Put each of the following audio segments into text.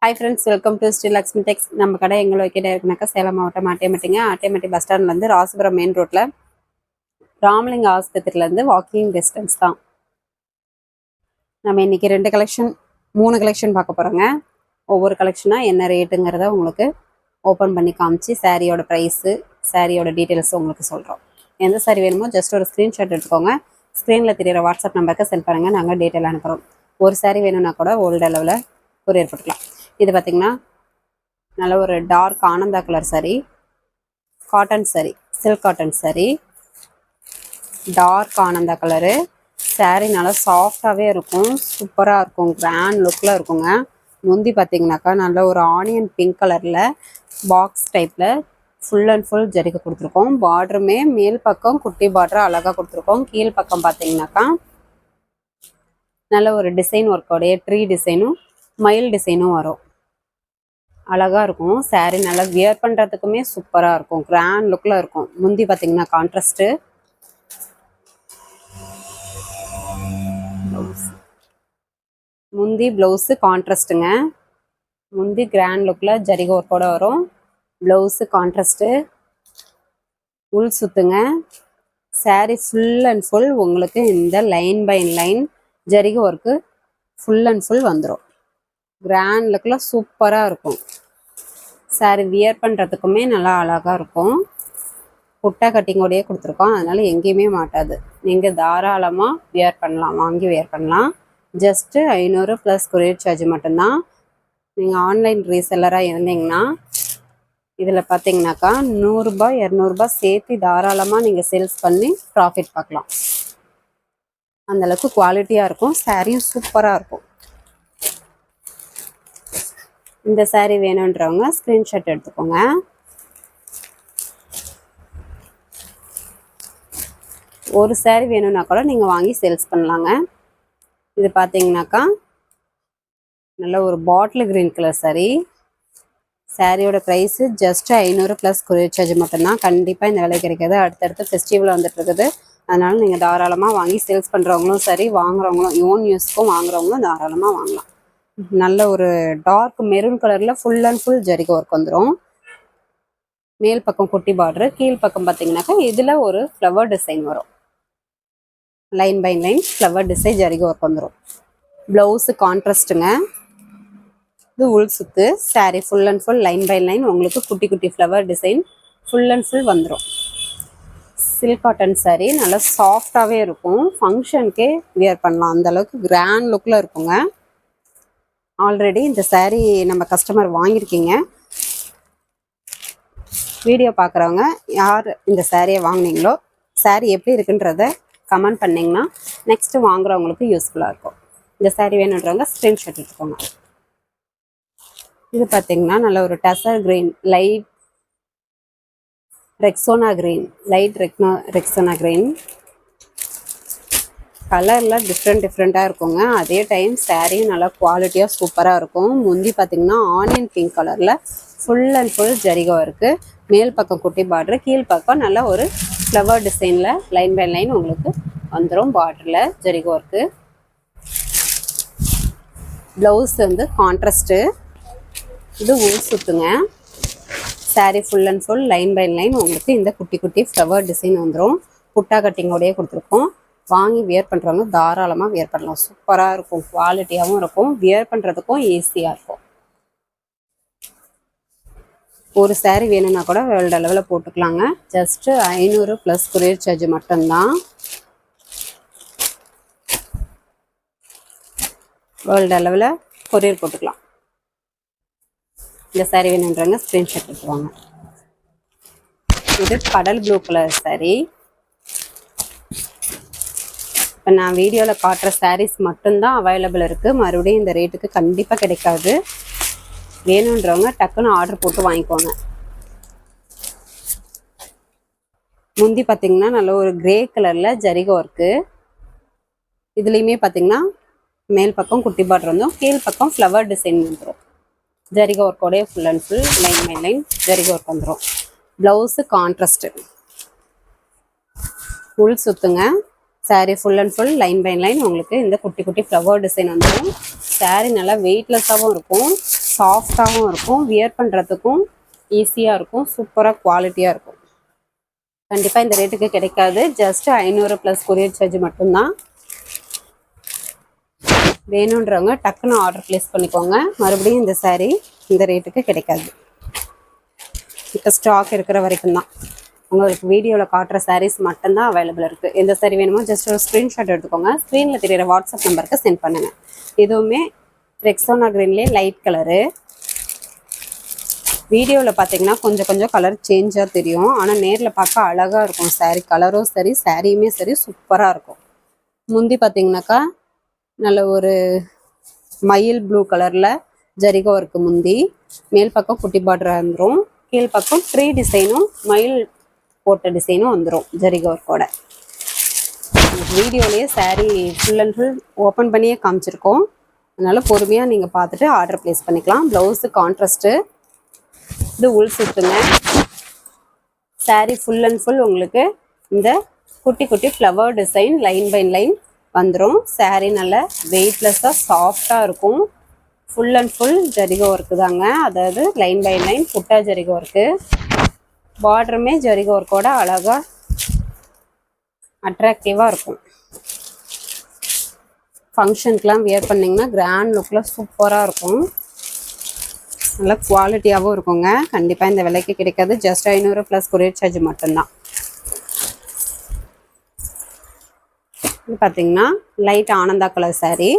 Hi friends, welcome to Still Lakshmi Tex. நம்ம கடை எங்க லொகேட் இருக்குனாக்கா சேலம் மாவட்டம் ஆட்டியமட்டி பஸ் ஸ்டாண்ட்ல இருந்து ராசிபுரம் மெயின் ரோட்ல ராமலிங்க ஆஸ்பத்திரியில இருந்து வாக்கிங் டிஸ்டன்ஸ் தான். நம்ம இன்னைக்கு 3 கலெக்ஷன் பார்க்க போறோங்க. ஒவ்வொரு கலெக்ஷனா என்ன ரேட்டுங்கிறத உங்களுக்கு ஓப்பன் பண்ணி காமிச்சு சாரியோட ப்ரைஸு சாரியோட டீட்டெயில்ஸ் உங்களுக்கு சொல்கிறோம். எந்த சாரி வேணுமோ ஜஸ்ட் ஒரு ஸ்க்ரீன்ஷாட் எடுத்துக்கோங்க. ஸ்க்ரீனில் தெரியிற வாட்ஸ்அப் நம்பருக்கு சென்ட் பண்ணுங்கள், நாங்கள் டீட்டெயில் அனுப்புகிறோம். ஒரு சாரி வேணும்னா கூட ஓல்டு அளவில் கொரியர் போட்டுக்கலாம். இது பார்த்திங்கன்னா நல்ல ஒரு டார்க் ஆனந்தா colour sari, cotton sari, silk cotton sari, dark ஆனந்தா கலரு சாரி நல்லா சாஃப்டாகவே இருக்கும், சூப்பராக இருக்கும், கிராண்ட் லுக்கில் இருக்குங்க. முந்தி பார்த்திங்கனாக்கா நல்ல ஒரு ஆனியன் பிங்க் கலரில் பாக்ஸ் டைப்பில் ஃபுல் அண்ட் ஃபுல் ஜரிகை கொடுத்துருக்கோம். பார்டருமே மேல் பக்கம் குட்டி பார்டர் அழகாக கொடுத்துருக்கோம். கீழ் பக்கம் பார்த்திங்கனாக்கா நல்ல ஒரு டிசைன் ஒர்க்கோடைய ட்ரீ டிசைனும் மயில் டிசைனும் வரும், அழகாக இருக்கும். சாரீ நல்லா வியர் பண்ணுறதுக்குமே சூப்பராக இருக்கும், கிராண்ட் லுக்கில் இருக்கும். முந்தி பார்த்திங்கன்னா கான்ட்ராஸ்ட்டு, முந்தி ப்ளவுஸு கான்ட்ராஸ்ட்டுங்க. முந்தி கிராண்ட் லுக்கில் ஜரிகை ஒர்க்கோட வரும், ப்ளவுஸு கான்ட்ராஸ்ட்டு, உள் சுத்துங்க. சாரீ ஃபுல் அண்ட் ஃபுல் உங்களுக்கு இந்த லைன் பை லைன் ஜரிகை ஒர்க்கு ஃபுல் அண்ட் ஃபுல் வந்துடும். கிராண்ட் லுக்கில் சூப்பராக இருக்கும். சாரீ வியர் பண்ணுறதுக்குமே நல்லா அழகாக இருக்கும். புட்டா கட்டிங்கோடையே கொடுத்துருக்கோம், அதனால் எங்கேயுமே மாட்டாது. நீங்கள் தாராளமாக வியர் பண்ணலாம், வாங்கி வியர் பண்ணலாம். ஜஸ்ட்டு 500 ப்ளஸ் கொரியர் சார்ஜ் மட்டும்தான். நீங்கள் ஆன்லைன் ரீசெல்லராக இருந்தீங்கன்னா இதில் பார்த்தீங்கன்னாக்கா 100 ரூபாய் 200 ரூபாய் சேர்த்து தாராளமாக நீங்கள் சேல்ஸ் பண்ணி ப்ராஃபிட் பார்க்கலாம். அந்தளவுக்கு குவாலிட்டியாக இருக்கும், சாரியும் சூப்பராக இருக்கும். இந்த சாரீ வேணுன்றவங்க ஸ்க்ரீன்ஷாட் எடுத்துக்கோங்க. ஒரு சாரீ வேணும்னா கூட நீங்கள் வாங்கி சேல்ஸ் பண்ணலாங்க. இது பார்த்தீங்கன்னாக்கா நல்ல ஒரு பாட்டில் கிரீன் கலர் சாரீ. சாரியோட price just 500 plus courier charge மட்டும்தான். கண்டிப்பாக இந்த விலை கிடைக்காது. அடுத்தடுத்து ஃபெஸ்டிவல் வந்துட்டு இருக்குது, அதனால் நீங்கள் தாராளமாக வாங்கி சேல்ஸ் பண்ணுறவங்களும் சரி, வாங்குறவங்களும் ஓன் யூஸ்க்கும் வாங்குறவங்களும் தாராளமாக வாங்கலாம். நல்ல ஒரு டார்க் மெரூன் கலரில் ஃபுல் அண்ட் ஃபுல் ஜரிகை ஒர்க் வந்துடும். மேல் பக்கம் குட்டி பார்டரு, கீழ் பக்கம் பார்த்தீங்கன்னாக்கா இதில் ஒரு ஃப்ளவர் டிசைன் வரும், line by line flower design ஜரிகை ஒர்க் வந்துடும். ப்ளவுஸு கான்ட்ராஸ்ட்டுங்க. இது உள் சுத்து. Sari full and full line by line உங்களுக்கு குட்டி குட்டி flower design full and full வந்துடும். சில்க் காட்டன் சாரீ நல்லா சாஃப்டாகவே இருக்கும், ஃபங்க்ஷனுக்கே வியர் பண்ணலாம், அந்தளவுக்கு கிராண்ட் லுக்கில் இருக்குங்க. ஆல்ரெடி இந்த சாரீ நம்ம கஸ்டமர் வாங்கியிருக்கீங்க. வீடியோ பார்க்குறவங்க யார் இந்த சாரியை வாங்கினீங்களோ சாரீ எப்படி இருக்குன்றத கமெண்ட் பண்ணிங்கன்னா நெக்ஸ்ட்டு வாங்குறவங்களுக்கு யூஸ்ஃபுல்லாக இருக்கும். இந்த சாரீ வேணுன்றவங்க ஸ்க்ரீன்ஷாட் எடுத்துக்கோங்க. இது பார்த்திங்கன்னா நல்ல ஒரு tussar green, light Rexona green, light Rexona green கலரில் டிஃப்ரெண்ட்டாக இருக்குங்க. அதே டைம் சாரியும் நல்லா குவாலிட்டியாக சூப்பராக இருக்கும். முந்தி பார்த்திங்கன்னா ஆனியன் பிங்க் கலரில் ஃபுல் அண்ட் ஃபுல் ஜரிகை இருக்குது. மேல் பக்கம் குட்டி பார்டரு, கீழ் பக்கம் நல்லா ஒரு ஃப்ளவர் டிசைனில் லைன் பை லைன் உங்களுக்கு வந்துடும். பார்டரில் ஜரிகை ஒர்க்கு. ப்ளவுஸ் வந்து கான்ட்ராஸ்ட்டு. இது உள் சுத்துங்க. Sari full and full line by line உங்களுக்கு இந்த குட்டி குட்டி ஃப்ளவர் டிசைன் வந்துடும். புட்டா கட்டிங்கோடையே கொடுத்துருக்கோம். வாங்கி வியர் பண்ணுறவங்க தாராளமாக வியர் பண்ணலாம், சூப்பராக இருக்கும், குவாலிட்டியாகவும் இருக்கும், வியர் பண்ணுறதுக்கும் ஈஸியாக இருக்கும். ஒரு சாரீ வேணும்னா கூட வேர்ல்டு அளவில் போட்டுக்கலாங்க. ஜஸ்ட்டு 500 ப்ளஸ் கொரியர் சார்ஜ் மட்டும்தான். வேர்ல்டு அளவில் கொரியர் போட்டுக்கலாம். இந்த சாரீ வேணுன்றவங்க ஸ்க்ரீன்ஷாட் எடுத்துவாங்க. இது கடல் ப்ளூ கலர் சாரீ. இப்போ நான் வீடியோவில் காட்டுற சாரீஸ் மட்டும்தான் அவைலபிள் இருக்குது, மறுபடியும் இந்த ரேட்டுக்கு கண்டிப்பாக கிடைக்காது. வேணுன்றவங்க டக்குன்னு ஆர்டர் போட்டு வாங்கிக்கோங்க. முந்தி பார்த்திங்கன்னா நல்ல ஒரு கிரே கலரில் ஜரிகை ஒர்க்கு. இதுலேயுமே பார்த்திங்கன்னா மேல் பக்கம் குட்டி பார்டர் வந்துடும், கீழ் பக்கம் ஃப்ளவர் டிசைன் வந்துடும். ஜரிகை ஒர்க்கோடைய full and full line by line ஜரிகை ஒர்க் வந்துடும். ப்ளவுஸு கான்ட்ராஸ்ட்டு, உள் சுத்துங்க. Sari full and full line by line உங்களுக்கு இந்த குட்டி குட்டி ஃப்ளவர் டிசைன் வந்துடும். சாரீ நல்லா வெயிட்லெஸ்ஸாகவும் இருக்கும், சாஃப்டாகவும் இருக்கும், வியர் பண்ணுறதுக்கும் ஈஸியாக இருக்கும், சூப்பராக குவாலிட்டியாக இருக்கும். கண்டிப்பாக இந்த ரேட்டுக்கு கிடைக்காது. ஜஸ்ட் 500 ப்ளஸ் கொரியர் சார்ஜ் மட்டும்தான். வேணுன்றவங்க டக்குன்னு ஆர்டர் ப்ளேஸ் பண்ணிக்கோங்க. மறுபடியும் இந்த சாரீ இந்த ரேட்டுக்கு கிடைக்காது. இப்போ ஸ்டாக் இருக்கிற வரைக்கும் தான். உங்களுக்கு வீடியோவில் காட்டுற சாரீஸ் மட்டும்தான் அவைலபிள் இருக்குது. எந்த சாரீ வேணுமோ ஜஸ்ட் ஒரு ஸ்க்ரீன்ஷாட் எடுத்துக்கோங்க. ஸ்க்ரீனில் தெரியிற வாட்ஸ்அப் நம்பருக்கு சென்ட் பண்ணுங்கள். இதுவுமே ரெக்ஸோனா க்ரீன்லேயே லைட் கலரு. வீடியோவில் பார்த்தீங்கன்னா கொஞ்சம் கலர் சேஞ்சாக தெரியும், ஆனால் நேரில் பார்க்க அழகாக இருக்கும். சாரீ கலரும் சரி, சாரியுமே சரி சூப்பராக இருக்கும். முந்தி பார்த்தீங்கன்னாக்கா நல்ல ஒரு மயில் ப்ளூ கலரில் ஜரிகை ஒர்க்கு முந்தி, மேல் பக்கம் குட்டி பார்டராக வந்துடும், கீழ் பக்கம் ட்ரீ டிசைனும் மயில் போட்ட டிசைனும் வந்துடும் ஜரிகை ஒர்க்கோட. வீடியோலேயே sari full and full open பண்ணியே காமிச்சிருக்கோம். அதனால் பொறுமையாக நீங்கள் பார்த்துட்டு ஆர்டர் ப்ளேஸ் பண்ணிக்கலாம். ப்ளவுஸு கான்ட்ராஸ்ட்டு, இது உள் சுத்துங்க. சாரீ ஃபுல் அண்ட் ஃபுல் உங்களுக்கு இந்த குட்டி குட்டி flower design line by line வந்துடும். சாரீ நல்ல வெயிட்லெஸ்ஸாக சாஃப்டாக இருக்கும். ஃபுல் அண்ட் ஃபுல் ஜரிகை ஒர்க்கு தாங்க, அதாவது லைன் பை லைன் புட்டா ஜரிகை ஒர்க்கு. பார்டருமே ஜரிகை ஒர்க்கோட அழகாக அட்ராக்டிவாக இருக்கும். ஃபங்க்ஷனுக்குலாம் வியர் பண்ணிங்கன்னா கிராண்ட் லுக்கில் சூப்பராக இருக்கும். நல்லா குவாலிட்டியாகவும் இருக்குங்க. கண்டிப்பாக இந்த விலைக்கு கிடைக்காது. ஜஸ்ட் 500 ப்ளஸ் கொரியர் சார்ஜ் மட்டும்தான். இது பார்த்தீங்கன்னா லைட் ஆனந்தா கலர் சாரீ.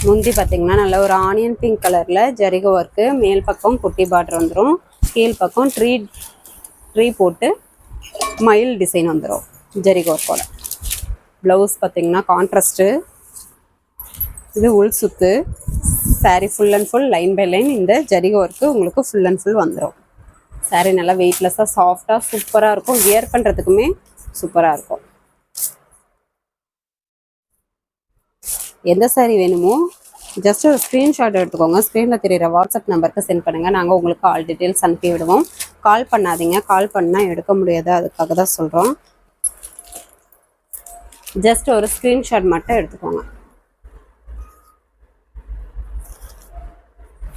முந்தி பார்த்தீங்கன்னா நல்ல ஒரு ஆனியன் பிங்க் கலரில் ஜரிகை ஒர்க்கு, மேல் பக்கம் குட்டி பார்டர் வந்துடும், கீழ் பக்கம் ட்ரீ போட்டு மயில் டிசைன் வந்துடும் ஜரிகை ஒர்க்கோட. ப்ளவுஸ் பார்த்தீங்கன்னா கான்ட்ராஸ்ட்டு, இது உள் சுத்து. Sari full and full line by line இந்த ஜரிகை ஒர்க்கு உங்களுக்கு ஃபுல் அண்ட் ஃபுல் வந்துடும். சாரீ நல்லா வெயிட்லெஸ்ஸாக சாஃப்டாக சூப்பராக இருக்கும். வியர் பண்ணுறதுக்குமே சூப்பராக இருக்கும். எந்த சாரீ வேணுமோ ஜஸ்ட் ஒரு ஸ்க்ரீன்ஷாட் எடுத்துக்கோங்க. ஸ்க்ரீனில் தெரியிற வாட்ஸ்அப் நம்பருக்கு சென்ட் பண்ணுங்கள். நாங்கள் உங்களுக்கு ஆல் டீட்டெயில்ஸ் அனுப்பி விடுவோம். கால் பண்ணாதீங்க, கால் பண்ணால் எடுக்க முடியாது, அதுக்காக தான் சொல்கிறோம். ஜஸ்ட் ஒரு ஸ்க்ரீன்ஷாட் மட்டும் எடுத்துக்கோங்க.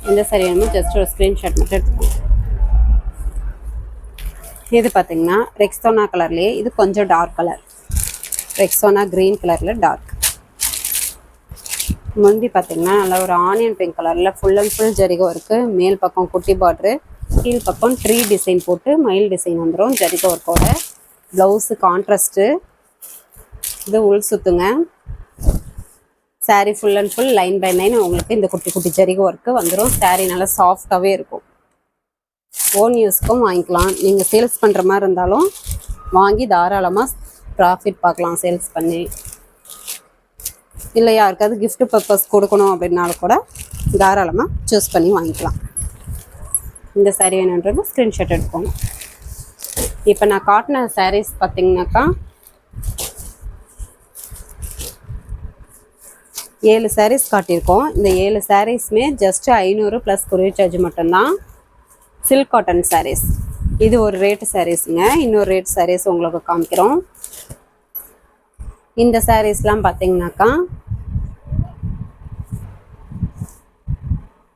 எந்த சாரீ வேணுமோ ஜஸ்ட் ஒரு ஸ்க்ரீன்ஷாட் மட்டும் எடுத்துக்கோங்க. இது பார்த்தீங்கன்னா ரெக்ஸோனா கலர்லேயே இது கொஞ்சம் டார்க் கலர், ரெக்ஸோனா க்ரீன் கலரில் டார்க். முந்தி பார்த்தீங்கன்னா நல்லா ஒரு ஆனியன் பிங்க் கலரில் ஃபுல் அண்ட் ஃபுல் ஜரிகை ஒர்க்கு, மேல் பக்கம் குட்டி பார்ட்ரு, கீழ் பக்கம் ட்ரீ டிசைன் போட்டு மயில் டிசைன் வந்துடும் ஜரிகை ஒர்க்கோட. ப்ளவுஸு கான்ட்ராஸ்ட்டு, இது உள் சுத்துங்க. Sari full and full line by line உங்களுக்கு இந்த குட்டி குட்டி ஜரிகை ஒர்க்கு வந்துடும். சாரீ நல்லா சாஃப்டாகவே இருக்கும். ஓன் யூஸ்க்கும் வாங்கிக்கலாம். நீங்கள் சேல்ஸ் பண்ணுற மாதிரி இருந்தாலும் வாங்கி தாராளமாக ப்ராஃபிட் பார்க்கலாம் சேல்ஸ் பண்ணி. இல்லை யாருக்காவது கிஃப்ட் பர்பஸ் கொடுக்கணும் அப்படின்னாலும் கூட தாராளமாக சூஸ் பண்ணி வாங்கிக்கலாம். இந்த சாரீ வேணுன்றது ஸ்க்ரீன்ஷாட் எடுத்துக்கோங்க. இப்போ நான் காட்டின சாரீஸ் பார்த்தீங்கன்னாக்கா 7 சாரீஸ் காட்டியிருக்கோம். இந்த 7 சாரீஸுமே ஜஸ்ட் 500 ப்ளஸ் கொரியர் சார்ஜ் மட்டும்தான். Silk cotton saris. இது ஒரு ரேட்டு சாரீஸுங்க. இன்னொரு ரேட் சாரீஸ் உங்களுக்கு காமிக்கிறோம். இந்த சாரீஸ்லாம் பார்த்தீங்கன்னாக்கா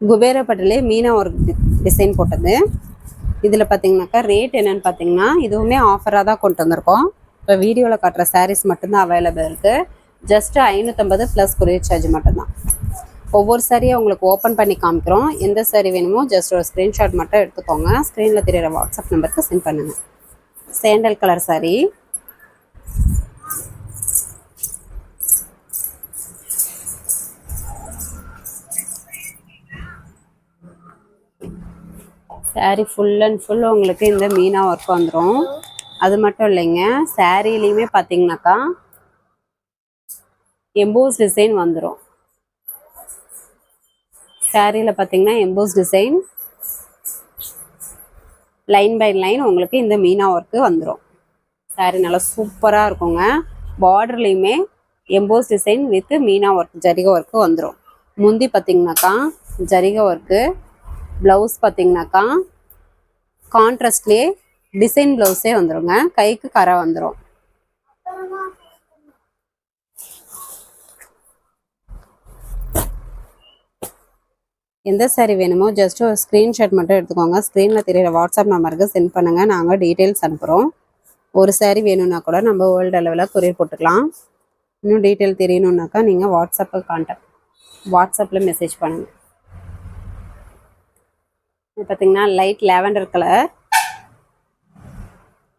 குபேரப்பட்டிலே மீனா ஒரு டிசைன் போட்டது. இதில் பார்த்தீங்கன்னாக்கா ரேட் என்னென்னு பார்த்தீங்கன்னா இதுவுமே ஆஃபராக தான் கொண்டு வந்திருக்கோம். இப்போ வீடியோவில் காட்டுற சாரீஸ் மட்டும்தான் அவைலபிள் இருக்குது. ஜஸ்ட் 550 ப்ளஸ் கொரியர் சார்ஜ் மட்டும்தான். ஒவ்வொரு சாரியை உங்களுக்கு ஓப்பன் பண்ணி காமிக்கிறோம். எந்த சாரீ வேணுமோ ஜஸ்ட் ஒரு ஸ்க்ரீன்ஷாட் மட்டும் எடுத்துக்கோங்க. ஸ்க்ரீனில் தெரியிற வாட்ஸ்அப் நம்பருக்கு சென்ட் பண்ணுங்கள். Sandal colour sari. Sari full and full உங்களுக்கு இந்த மீனா ஒர்க் வந்துடும். அது மட்டும் இல்லைங்க, சாரீலையுமே பார்த்தீங்கன்னாக்கா எம்போஸ் டிசைன் வந்துடும். சாரியில் பார்த்தீங்கன்னா emboss design line by line உங்களுக்கு இந்த மீனா ஒர்க்கு வந்துடும். சாரீ நல்லா சூப்பராக இருக்குங்க. பார்டர்லேயுமே எம்போஸ் டிசைன் வித் மீனா ஒர்க் ஜரிகை ஒர்க்கு வந்துடும். முந்தி பார்த்தீங்கன்னாக்கா ஜரிகை ஒர்க்கு, ப்ளவுஸ் பார்த்தீங்கன்னாக்கா கான்ட்ராஸ்ட்லேயே டிசைன் ப்ளவுஸே வந்துடுங்க. கைக்கு கரை வந்துடும். எந்த சாரீ வேணுமோ ஜஸ்ட் ஒரு ஸ்க்ரீன்ஷாட் மட்டும் எடுத்துக்கோங்க. ஸ்க்ரீனில் தெரியிற வாட்ஸ்அப் நம்பருக்கு சென்ட் பண்ணுங்கள். நாங்கள் டீட்டெயில்ஸ் அனுப்புகிறோம். ஒரு சாரீ வேணும்னா கூட நம்ம வேர்ல்டு அளவில் கொரியர் போட்டுக்கலாம். இன்னும் டீட்டெயில் தெரியணுன்னாக்கா நீங்கள் வாட்ஸ்அப்பில் மெசேஜ் பண்ணுங்கள். இது பார்த்திங்கன்னா லைட் லாவெண்டர் கலர்.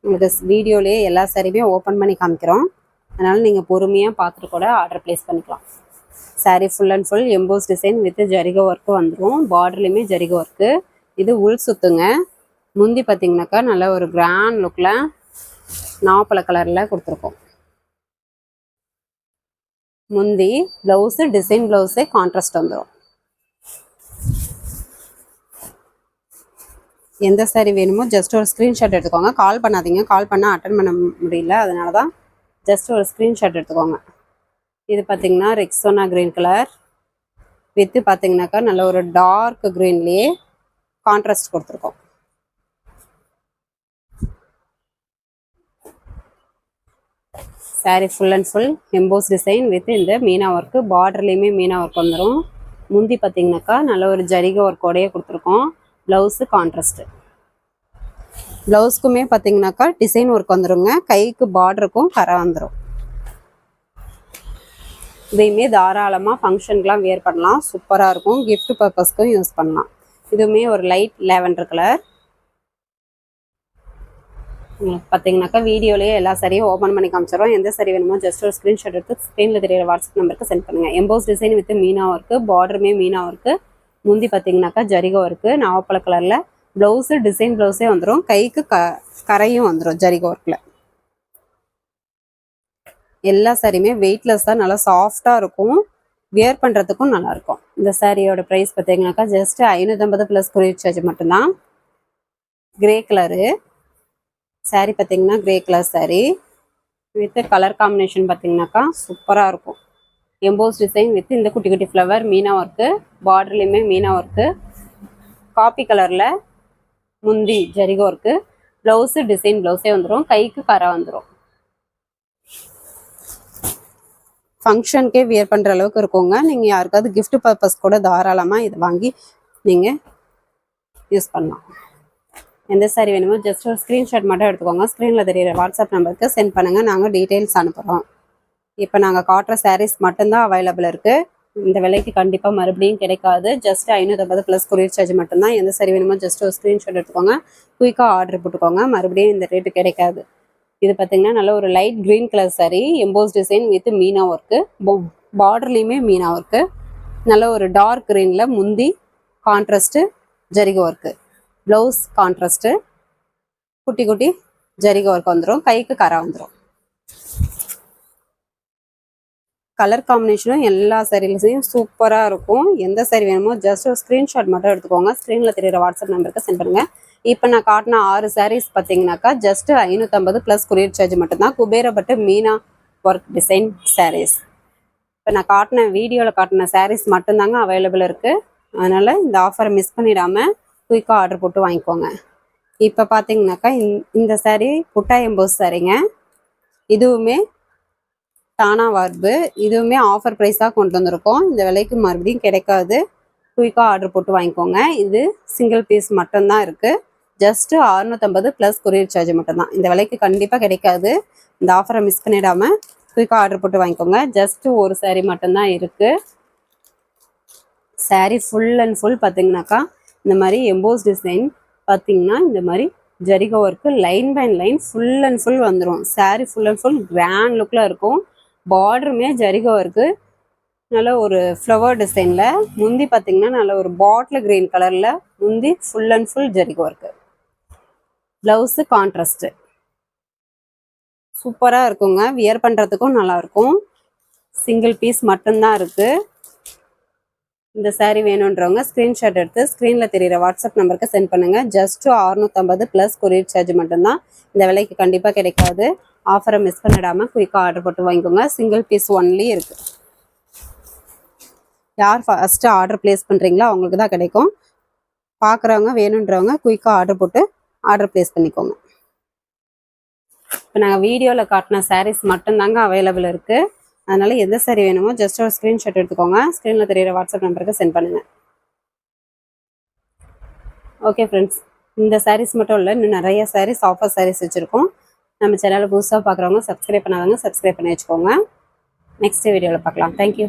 உங்களுக்கு வீடியோலேயே எல்லா சாரியுமே ஓப்பன் பண்ணி காமிக்கிறோம். அதனால் நீங்கள் பொறுமையாக பார்த்துட்டு கூட ஆர்டர் ப்ளேஸ் பண்ணிக்கலாம். Sari full and full emboss design with ஜரிகை ஒர்க்கு வந்துடும். பார்டர்லையுமே ஜரிகை ஒர்க்கு. இது உள் சுத்துங்க. முந்தி பார்த்தீங்கன்னாக்கா நல்ல ஒரு கிராண்ட் லுக்கில் நாவப்பழ கலரில் கொடுத்துருக்கோம். முந்தி ப்ளவுஸு டிசைன் ப்ளவுஸே கான்ட்ராஸ்ட் வந்துடும். எந்த சாரீ வேணுமோ ஜஸ்ட் ஒரு ஸ்க்ரீன்ஷாட் எடுத்துக்கோங்க. கால் பண்ணாதீங்க, கால் பண்ணால் அட்டன் பண்ண முடியல. அதனால தான் ஜஸ்ட் ஒரு ஸ்க்ரீன்ஷாட் எடுத்துக்கோங்க. இது பார்த்தீங்கன்னா ரெக்ஸோனா கிரீன் கலர் வித்து பார்த்தீங்கன்னாக்கா நல்ல ஒரு டார்க் கிரீன்லேயே கான்ட்ராஸ்ட் கொடுத்துருக்கோம். Sari full and full emboss design with இந்த மீனா ஒர்க்கு. பார்டர்லேயுமே மீனா ஒர்க் வந்துடும். முந்தி பார்த்தீங்கன்னாக்கா நல்ல ஒரு ஜரிகை ஒர்க்கோடையே கொடுத்துருக்கோம். Blouse contrast. ப்ளவுஸ்க்குமே பார்த்தீங்கன்னாக்கா டிசைன் ஒர்க் வந்துடுங்க. கைக்கு பார்டருக்கும் கரை வந்துடும். இதையுமே தாராளமாக ஃபங்க்ஷனுக்குலாம் வியர் பண்ணலாம். சூப்பராக இருக்கும். கிஃப்ட் பர்பஸ்க்கும் யூஸ் பண்ணலாம். இதுவுமே ஒரு லைட் லாவெண்டர் கலர். பார்த்தீங்கன்னாக்கா வீடியோலேயே எல்லா சாரியும் ஓப்பன் பண்ணி காமிச்சிடும். எந்த சாரி வேணுமோ ஜஸ்ட் ஒரு ஸ்க்ரீன்ஷாட் எடுத்து ஸ்க்ரீனில் தெரியிற வாட்ஸ்அப் நம்பருக்கு சென்ட் பண்ணுங்கள். எம்போஸ் டிசைன் வித் மீனா ஒர்க்கு. பார்டருமே மீனா ஒர்க்கு. முந்தி பார்த்தீங்கன்னாக்கா ஜரிகை ஒர்க்கு நாவப்பழ கலரில். ப்ளவுஸு டிசைன் ப்ளவுஸே வந்துடும். கைக்கு கரையும் வந்துடும் ஜரிகை ஒர்க்கில். எல்லா சாரியுமே வெயிட்லெஸ்ஸாக நல்லா சாஃப்டாக இருக்கும். வியர் பண்ணுறதுக்கும் நல்லாயிருக்கும். இந்த சாரியோட ப்ரைஸ் பார்த்தீங்கன்னாக்கா ஜஸ்ட் 550 ப்ளஸ் கொரியர் சார்ஜ் மட்டும்தான். கிரே கலரு சாரீ பார்த்தீங்கன்னா grey colour sari with colour combination பார்த்தீங்கன்னாக்கா சூப்பராக இருக்கும். எம்போஸ் டிசைன் வித் இந்த குட்டி குட்டி ஃப்ளவர் மீனா ஒர்க்கு. பார்டர்லேயுமே மீனா ஒர்க்கு. காப்பி கலரில் முந்தி ஜரிகை ஒர்க்கு. ப்ளவுஸு டிசைன் ப்ளவுஸே வந்துடும். கைக்கு கரை வந்துடும். ஃபங்க்ஷனுக்கே வியர் பண்ணுற அளவுக்கு இருக்குங்க. நீங்கள் யாருக்காவது கிஃப்ட் பர்பஸ் கூட தாராளமாக இதை வாங்கி நீங்கள் யூஸ் பண்ணலாம். எந்த சாரி வேணுமோ ஜஸ்ட் ஒரு ஸ்க்ரீன்ஷாட் மட்டும் எடுத்துக்கோங்க. ஸ்க்ரீனில் தெரியிற வாட்ஸ்அப் நம்பருக்கு சென்ட் பண்ணுங்கள். நாங்கள் டீட்டெயில்ஸ் அனுப்புகிறோம். இப்போ நாங்கள் காட்டுற சாரீஸ் மட்டும்தான் அவைலபிள் இருக்குது. இந்த விலைக்கு கண்டிப்பாக மறுபடியும் கிடைக்காது. ஜஸ்ட் 550 ப்ளஸ் கொரியர் சார்ஜ் மட்டும்தான். எந்த சாரி வேணுமோ ஜஸ்ட் ஒரு ஸ்க்ரீன்ஷாட் எடுத்துக்கோங்க. குயிக்காக ஆர்டர் போட்டுக்கோங்க. மறுபடியும் இந்த ரேட்டு கிடைக்காது. இது பார்த்தீங்கன்னா நல்ல ஒரு light green colour sari. Emboss design with மீனா ஒர்க்கு. பார்டர்லேயுமே மீனா ஒர்க்கு. நல்ல ஒரு டார்க் கிரீனில் முந்தி கான்ட்ராஸ்ட்டு ஜரிகை ஒர்க்கு. Blouse contrast. குட்டி குட்டி ஜரிகை ஒர்க் வந்துடும். கைக்கு கரை வந்துடும். கலர் காம்பினேஷனும் எல்லா சாரீலையும் சூப்பராக இருக்கும். எந்த சாரீ வேணுமோ ஜஸ்ட் ஒரு ஸ்க்ரீன்ஷாட் மட்டும் எடுத்துக்கோங்க. ஸ்க்ரீனில் தெரியிற வாட்ஸ்அப் நம்பருக்கு சென்ட் பண்ணுங்கள். இப்போ நான் காட்டின 6 சாரீஸ் பார்த்தீங்கன்னாக்கா ஜஸ்ட் 550 ப்ளஸ் கொரியர் சார்ஜ் மட்டும்தான். குபேரப்பட்டு மீனா ஒர்க் டிசைன் சாரீஸ். இப்போ நான் காட்டின வீடியோவில் காட்டின சாரீஸ் மட்டும்தாங்க அவைலபிள் இருக்குது. அதனால் இந்த ஆஃபரை மிஸ் பண்ணிடாமல் குயிக்காக ஆர்டர் போட்டு வாங்கிக்கோங்க. இப்போ பார்த்தீங்கன்னாக்கா இந்த சாரீ புட்டா எம்போஸ் சாரீங்க. இதுவுமே தானா வார்பு. இதுவுமே ஆஃபர் ப்ரைஸாக கொண்டு வந்திருக்கோம். இந்த விலைக்கு மறுபடியும் கிடைக்காது. குயிக்காக ஆர்டர் போட்டு வாங்கிக்கோங்க. இது சிங்கிள் பீஸ் மட்டும்தான் இருக்குது. ஜஸ்ட்டு 650 ப்ளஸ் கொரியர் சார்ஜ் மட்டும்தான். இந்த விலைக்கு கண்டிப்பாக கிடைக்காது. இந்த ஆஃபரை மிஸ் பண்ணிடாமல் குயிக்காக ஆர்டர் போட்டு வாங்கிக்கோங்க. ஜஸ்ட்டு ஒரு சாரீ மட்டும்தான் இருக்குது. சாரீ ஃபுல் அண்ட் ஃபுல் பார்த்தீங்கன்னாக்கா இந்த மாதிரி எம்போஸ் டிசைன் பார்த்தீங்கன்னா இந்த மாதிரி ஜரிகை work line by line full and full வந்துடும். Sari full and full grand லுக்கில் இருக்கும். பார்டருமே ஜரிகை ஒர்க்கு. நல்ல ஒரு ஃப்ளவர் டிசைனில். முந்தி பார்த்தீங்கன்னா நல்ல ஒரு பாட்டில் கிரீன் கலரில் முந்தி ஃபுல் அண்ட் ஃபுல் ஜரிகை ஒர்க்கு. Blouse contrast. சூப்பராக இருக்குங்க. வியர் பண்ணுறதுக்கும் நல்லாயிருக்கும். சிங்கிள் பீஸ் மட்டும்தான் இருக்குது. இந்த சாரீ வேணுன்றவங்க ஸ்க்ரீன்ஷாட் எடுத்து ஸ்க்ரீனில் தெரியிற வாட்ஸ்அப் நம்பருக்கு சென்ட் பண்ணுங்கள். ஜஸ்ட்டு 650 ப்ளஸ் கொரியர் சார்ஜ் மட்டும்தான். இந்த விலைக்கு கண்டிப்பாக கிடைக்காது. ஆஃபரை மிஸ் பண்ணிடாமல் குயிக்காக ஆர்டர் போட்டு வாங்கிக்கோங்க. சிங்கிள் பீஸ் ஒன்லி இருக்குது. யார் ஃபஸ்ட்டு ஆர்டர் ப்ளேஸ் பண்ணுறீங்களோ அவங்களுக்கு தான் கிடைக்கும். பார்க்குறவங்க வேணுன்றவங்க குயிக்காக ஆர்டர் போட்டு ஆர்டர் ப்ளேஸ் பண்ணிக்கோங்க. இப்போ நாங்கள் வீடியோவில் காட்டின சாரீஸ் மட்டும்தாங்க அவைலபிள் இருக்குது. அதனால் எந்த சாரீ வேணுமோ ஜஸ்ட் ஒரு ஸ்க்ரீன்ஷாட் எடுத்துக்கோங்க. ஸ்க்ரீனில் தெரியிற வாட்ஸ்அப் நம்பருக்கு சென்ட் பண்ணுங்கள். ஓகே ஃப்ரெண்ட்ஸ், இந்த சாரீஸ் மட்டும் இல்லை, இன்னும் நிறைய சாரீஸ் ஆஃபர் சாரீஸ் வச்சுருக்கோம். நம்ம சேனலை புதுசாக பார்க்குறவங்க சப்ஸ்கிரைப் பண்ணாதவங்க சப்ஸ்கிரைப் பண்ணி வச்சுக்கோங்க. நெக்ஸ்ட் வீடியோவில் பார்க்கலாம். தேங்க்யூ.